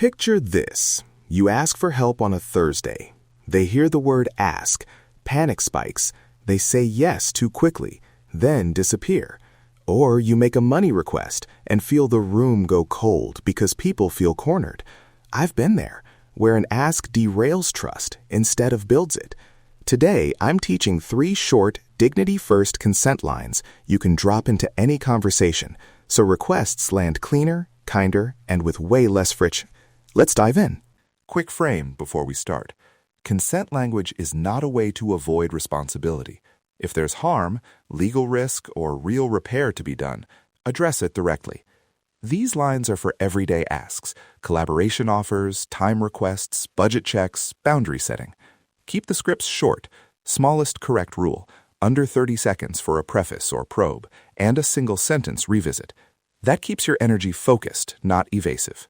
Picture this. You ask for help on a Thursday. They hear the word ask, panic spikes, they say yes too quickly, then disappear. Or you make a money request and feel the room go cold because people feel cornered. I've been there, where an ask derails trust instead of builds it. Today, I'm teaching 3 short, dignity-first consent lines you can drop into any conversation, so requests land cleaner, kinder, and with way less friction. Let's dive in. Quick frame before we start. Consent language is not a way to avoid responsibility. If there's harm, legal risk, or real repair to be done, address it directly. These lines are for everyday asks, collaboration offers, time requests, budget checks, boundary setting. Keep the scripts short, smallest correct rule, under 30 seconds for a preface or probe, and a single sentence revisit. That keeps your energy focused, not evasive.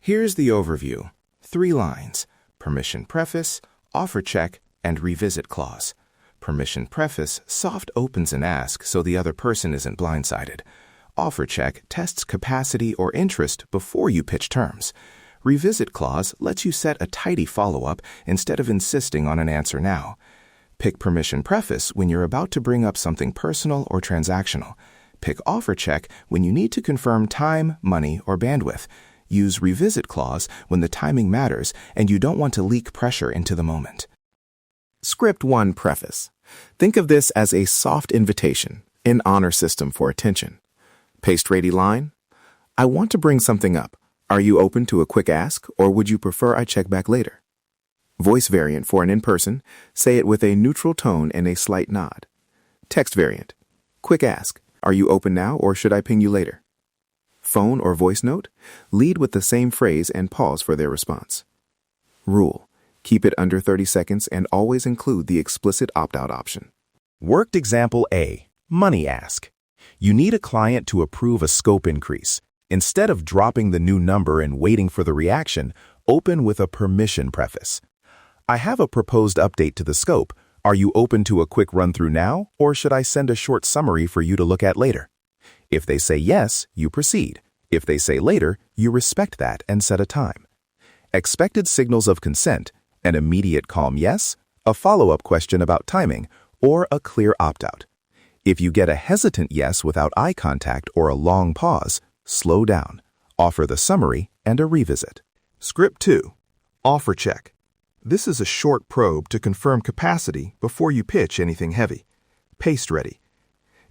Here's the overview. 3 lines: permission preface, offer check, and revisit clause. Permission preface soft opens an ask so the other person isn't blindsided. Offer check tests capacity or interest before you pitch terms. Revisit clause lets you set a tidy follow-up instead of insisting on an answer now. Pick permission preface when you're about to bring up something personal or transactional. Pick offer check when you need to confirm time, money, or bandwidth. Use revisit clause when the timing matters and you don't want to leak pressure into the moment. Script 1 preface. Think of this as a soft invitation, an honor system for attention. Paste-ready line. I want to bring something up. Are you open to a quick ask, or would you prefer I check back later? Voice variant for an in-person. Say it with a neutral tone and a slight nod. Text variant. Quick ask. Are you open now, or should I ping you later? Phone or voice note. Lead with the same phrase and pause for their response. Rule. Keep it under 30 seconds and always include the explicit opt-out option. Worked example A, money ask. You need a client to approve a scope increase. Instead of dropping the new number and waiting for the reaction, open with a permission preface. I have a proposed update to the scope. Are you open to a quick run-through now, or should I send a short summary for you to look at later? If they say yes, you proceed. If they say later, you respect that and set a time. Expected signals of consent: an immediate calm yes, a follow-up question about timing, or a clear opt-out. If you get a hesitant yes without eye contact or a long pause, slow down. Offer the summary and a revisit. Script 2. Offer check. This is a short probe to confirm capacity before you pitch anything heavy. Paste ready.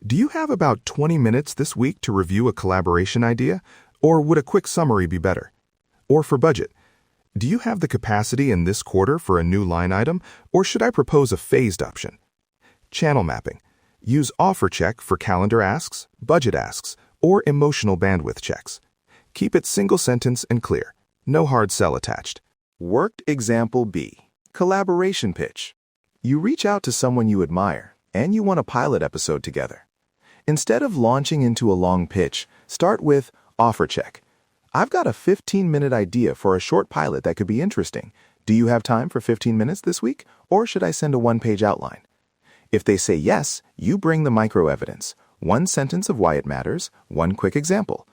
Do you have about 20 minutes this week to review a collaboration idea, or would a quick summary be better? Or for budget, do you have the capacity in this quarter for a new line item, or should I propose a phased option? Channel mapping. Use offer check for calendar asks, budget asks, or emotional bandwidth checks. Keep it single sentence and clear. No hard sell attached. Worked example B. Collaboration pitch. You reach out to someone you admire, and you want a pilot episode together. Instead of launching into a long pitch, start with offer check. I've got a 15-minute idea for a short pilot that could be interesting. Do you have time for 15 minutes this week, or should I send a 1-page outline? If they say yes, you bring the micro-evidence, 1 sentence of why it matters, 1 quick example.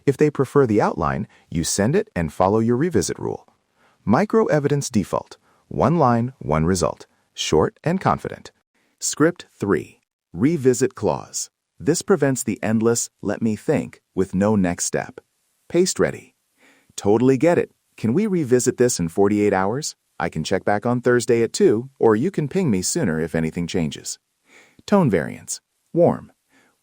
If they prefer the outline, you send it and follow your revisit rule. Micro-evidence default, 1 line, 1 result, short and confident. Script 3. Revisit clause. This prevents the endless "let me think" with no next step. Paste ready. Totally get it. Can we revisit this in 48 hours? I can check back on Thursday at 2, or you can ping me sooner if anything changes. Tone variance. Warm.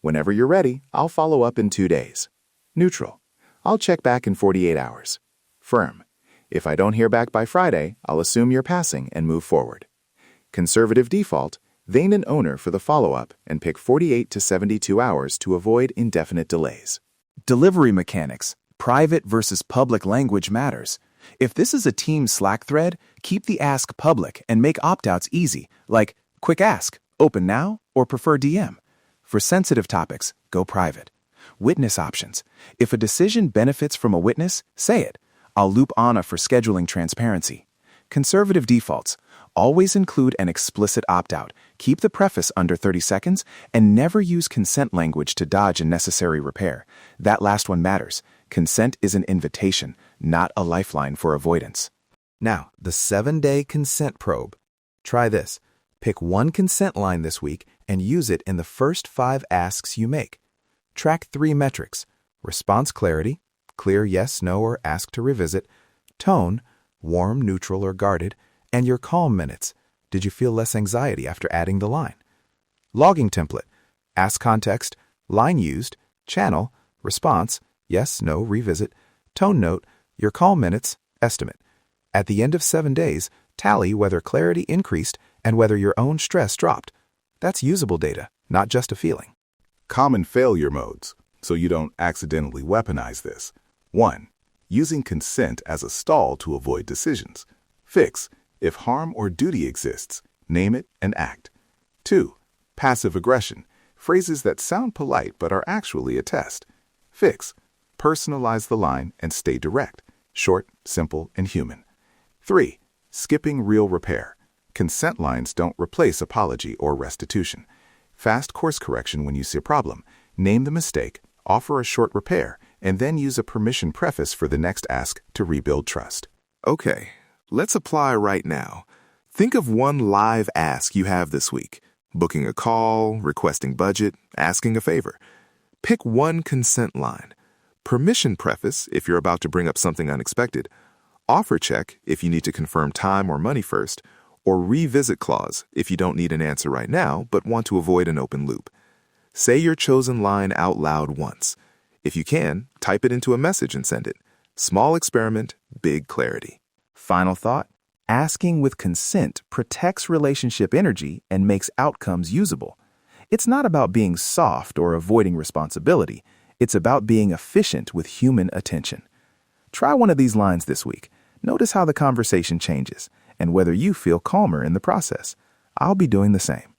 Whenever you're ready, I'll follow up in 2 days. Neutral. I'll check back in 48 hours. Firm. If I don't hear back by Friday, I'll assume you're passing and move forward. Conservative default. Vein an owner for the follow-up and pick 48 to 72 hours to avoid indefinite delays. Delivery mechanics. Private versus public language matters. If this is a team Slack thread, keep the ask public and make opt-outs easy, like quick ask, open now, or prefer DM. For sensitive topics, go private. Witness options. If a decision benefits from a witness, say it. I'll loop Anna for scheduling transparency. Conservative defaults. Always include an explicit opt-out, keep the preface under 30 seconds, and never use consent language to dodge unnecessary repair. That last one matters. Consent is an invitation, not a lifeline for avoidance. Now, the 7-day consent probe. Try this. Pick one consent line this week and use it in the first 5 asks you make. Track 3 metrics: response clarity, clear yes, no, or ask to revisit; tone, warm, neutral, or guarded; and your calm minutes. Did you feel less anxiety after adding the line? Logging template: ask context, line used, channel, response, yes, no, revisit; tone note, your calm minutes, estimate. At the end of 7 days, tally whether clarity increased and whether your own stress dropped. That's usable data, not just a feeling. Common failure modes, so you don't accidentally weaponize this. 1. Using consent as a stall to avoid decisions. Fix: if harm or duty exists, name it and act. 2. Passive aggression, phrases that sound polite but are actually a test. Fix: personalize the line and stay direct, short, simple, and human. 3. Skipping real repair. Consent lines don't replace apology or restitution. Fast course correction when you see a problem. Name the mistake, offer a short repair, and then use a permission preface for the next ask to rebuild trust. Okay, let's apply right now. Think of one live ask you have this week: booking a call, requesting budget, asking a favor. Pick one consent line. Permission preface if you're about to bring up something unexpected. Offer check if you need to confirm time or money first. Or revisit clause if you don't need an answer right now but want to avoid an open loop. Say your chosen line out loud once. If you can, type it into a message and send it. Small experiment, big clarity. Final thought: asking with consent protects relationship energy and makes outcomes usable. It's not about being soft or avoiding responsibility. It's about being efficient with human attention. Try one of these lines this week. Notice how the conversation changes and whether you feel calmer in the process. I'll be doing the same.